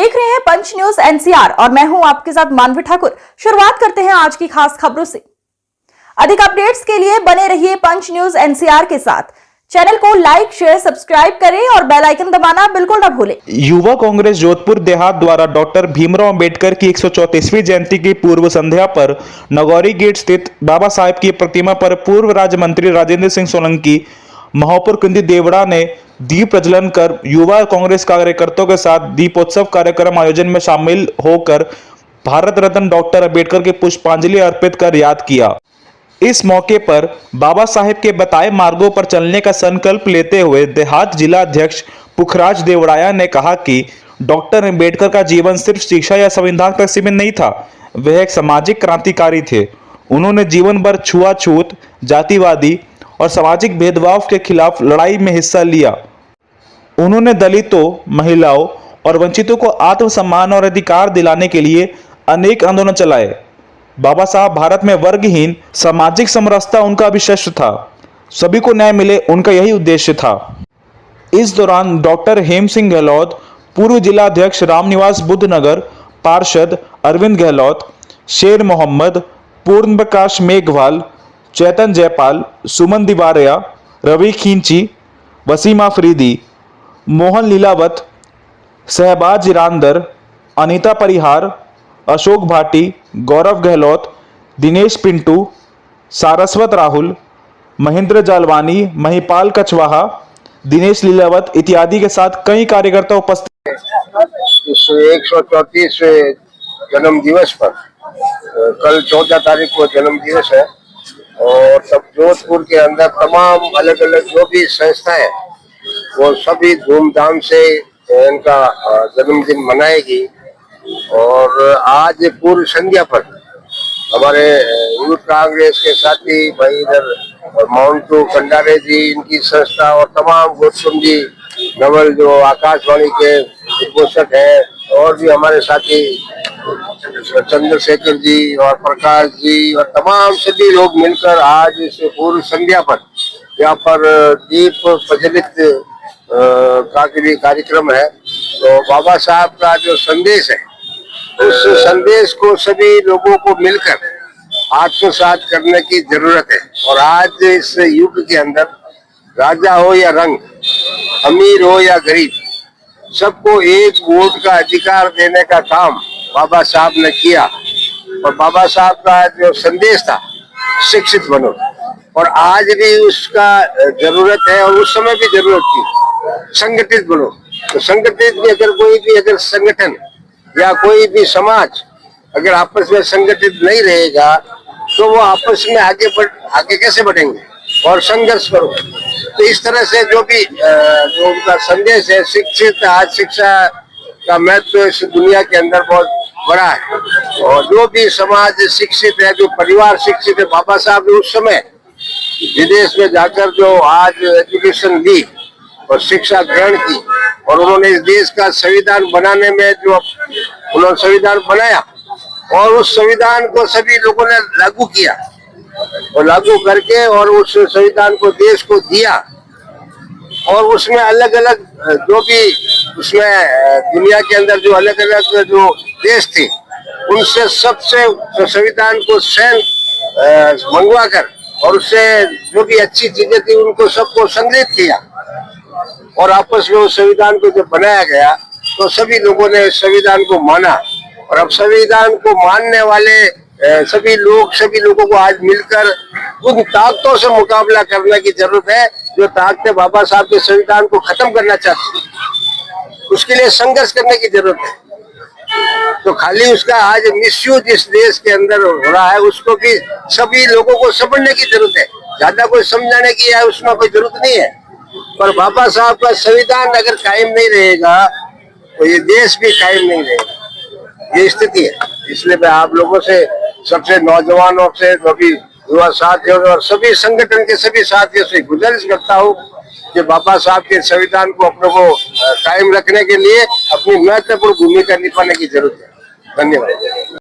देख रहे हैं पंच न्यूज एनसीआर और मैं हूं आपके साथ मानवी ठाकुर। शुरुआत करते हैं आज की खास खबरों से। अधिक अपडेट्स के लिए बने रहिए पंच न्यूज एनसीआर के साथ। चैनल को लाइक, शेयर, सब्सक्राइब करें और बेल आइकन दबाना बिल्कुल न भूलें। युवा कांग्रेस जोधपुर देहात द्वारा डॉक्टर भीमराव अंबेडकर की 134वीं जयंती की पूर्व संध्या पर नगौरी गेट स्थित बाबा साहेब की प्रतिमा पर पूर्व राज्य मंत्री राजेंद्र सिंह सोलंकी, महापौर कुंदी देवड़ा ने दीप प्रज्वलन कर युवा कांग्रेस कार्यकर्ताओं के साथ दीपोत्सव कार्यक्रम आयोजन में शामिल होकर भारत रत्न डॉक्टर अंबेडकर की पुष्पांजलि अर्पित कर याद किया। इस मौके पर बाबा साहेब के बताए मार्गों पर चलने का संकल्प लेते हुए देहात जिला अध्यक्ष पुखराज देवड़ाया ने कहा कि डॉक्टर अंबेडकर का जीवन सिर्फ शिक्षा या संविधान तक सीमित नहीं था, वह एक सामाजिक क्रांतिकारी थे। उन्होंने जीवन भर छुआछूत, जातिवादी और सामाजिक भेदभाव के खिलाफ लड़ाई में हिस्सा लिया। उन्होंने दलितों, महिलाओं और वंचितों को आत्मसम्मान और अधिकार दिलाने के लिए अनेक आंदोलन चलाए। बाबा साहब भारत में वर्गहीन सामाजिक समरसता उनका अभिष्ट था। सभी को न्याय मिले, उनका यही उद्देश्य था। इस दौरान डॉक्टर हेम सिंह गहलोत, पूर्व जिला अध्यक्ष रामनिवास बुद्धनगर, पार्षद अरविंद गहलोत, शेर मोहम्मद, पूर्ण प्रकाश मेघवाल, चैतन जयपाल, सुमन दिवारिया, रवि खींची, वसीम आफरीदी, मोहन लीलावत, सहबाज ईरानदर, अनीता परिहार, अशोक भाटी, गौरव गहलोत, दिनेश पिंटू, सारस्वत राहुल, महेंद्र जालवानी, महिपाल कछवाहा, दिनेश लीलावत इत्यादि के साथ कई कार्यकर्ता उपस्थित। इस 134वें जन्म दिवस पर कल 14 तारीख को जन्म दिवस है और सब जोधपुर के अंदर तमाम अलग अलग जो भी संस्थाएं वो सभी धूमधाम से इनका जन्मदिन मनाएगी। और आज पूर्व संध्या पर हमारे यूथ कांग्रेस के साथी भाई इधर माउंटू कंडारे जी, इनकी संस्था और तमाम गोस्वामी नवल जो आकाशवाणी के उद्घोषक हैं और भी हमारे साथी चंद्रशेखर जी और प्रकाश जी और तमाम सभी लोग मिलकर आज इस पूर्व संध्या पर यहाँ पर दीप प्रज्वलित कार्यक्रम है। तो बाबा साहब का जो संदेश है उस संदेश को सभी लोगों को मिलकर आत्मसात करने की जरूरत है। और आज इस युग के अंदर राजा हो या रंग, अमीर हो या गरीब, सबको एक वोट का अधिकार देने का काम बाबा साहब ने किया। और बाबा साहब का जो संदेश था, शिक्षित बनो, और आज भी उसका जरूरत है और उस समय भी जरूरत थी। संगठित बनो, तो संगठित भी अगर संगठन या कोई भी समाज अगर आपस में संगठित नहीं रहेगा तो वो आपस में आगे कैसे बढ़ेंगे। और संघर्ष करो। तो इस तरह से जो उनका संदेश है, शिक्षित, आज शिक्षा का महत्व इस दुनिया के अंदर बहुत बड़ा है। और जो भी समाज शिक्षित है, जो परिवार शिक्षित है, बाबा साहब ने उस समय विदेश में जाकर जो आज एजुकेशन ली और शिक्षा ग्रहण की और उन्होंने इस देश का संविधान बनाने में जो उन्होंने संविधान बनाया और उस संविधान को सभी लोगों ने लागू किया और लागू करके और उस संविधान को देश को दिया। और उसमें अलग अलग जो भी उसमें दुनिया के अंदर जो अलग अलग जो देश थे उनसे सबसे संविधान को स्वयं मंगवा कर और उससे जो भी अच्छी चीजें थी उनको सबको संग्रहित किया और आपस में उस संविधान को जब बनाया गया तो सभी लोगों ने संविधान को माना। और अब संविधान को मानने वाले सभी लोगों को आज मिलकर उन ताकतों से मुकाबला करने की जरूरत है जो ताकतें बाबा साहब के संविधान को खत्म करना चाहती है। उसके लिए संघर्ष करने की जरूरत है। तो खाली उसका आज मिसयूज इस देश के अंदर हो रहा है, उसको भी सभी लोगों को समझने की जरूरत है। ज्यादा कोई समझाने की है उसमें कोई जरूरत नहीं है। पर बाबा साहब का संविधान अगर कायम नहीं रहेगा तो ये देश भी कायम नहीं रहेगा। ये स्थिति है। इसलिए मैं आप लोगों से, सबसे नौजवानों से, जो भी युवा साथियों और सभी संगठन के सभी साथियों से गुजारिश करता हूँ कि बाबा साहब के संविधान को अपनों को कायम रखने के लिए अपनी महत्वपूर्ण भूमिका निभाने की जरूरत है। धन्यवाद।